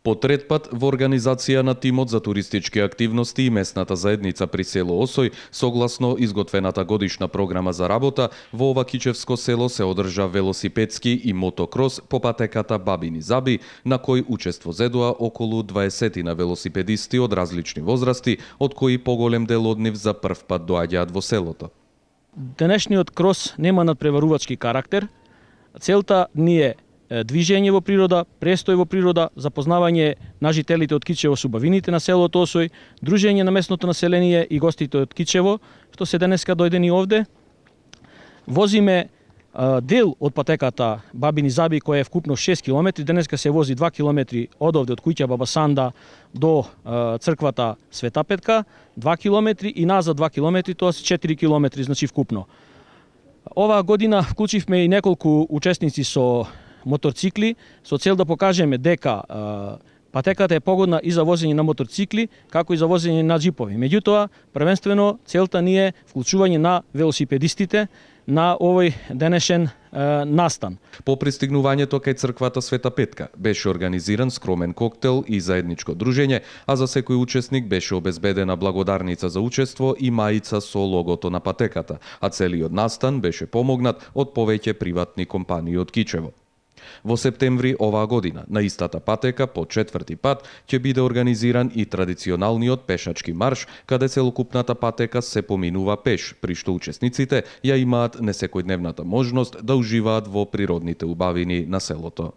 По трет пат во организација на тимот за туристички активности и местната заедница при село Осој, согласно изготвената годишна програма за работа, во ова кичевско село се одржа велосипедски и мотокрос по патеката Бабини Заби, на кој учество зедоа околу 20 на велосипедисти од различни возрасти, од кои поголем дел од нив за прв пат доаѓаат во селото. Денешниот крос нема надпреварувачки карактер. Целта ни е движење во природа, престој во природа, запознавање на жителите од Кичево со убавините на селото Осој, дружење на местното население и гостите од Кичево, што се денеска дојдени овде. Возиме дел од патеката Бабини Заби, која е вкупно 6 км, денеска се вози 2 км од овде, од куќа Баба Санда до црквата Света Петка, 2 км и назад 2 км, тоа се 4 км, значи вкупно. Оваа година вклучивме и неколку учесници со моторцикли, со цел да покажеме дека патеката е погодна и за возење на моторцикли, како и за возење на джипови. Меѓутоа, првенствено целта ни е вклучување на велосипедистите на овој денешен настан. По пристигнувањето кај црквата Света Петка беше организиран скромен коктел и заедничко дружење, а за секој учесник беше обезбедена благодарница за учество и мајица со логото на патеката, а целиот настан беше помогнат од повеќе приватни компании од Кичево. Во септември оваа година, на истата патека, по четврти пат, ќе биде организиран и традиционалниот пешачки марш, каде целокупната патека се поминува пеш, при што учесниците ја имаат несекојдневната можност да уживаат во природните убавини на селото.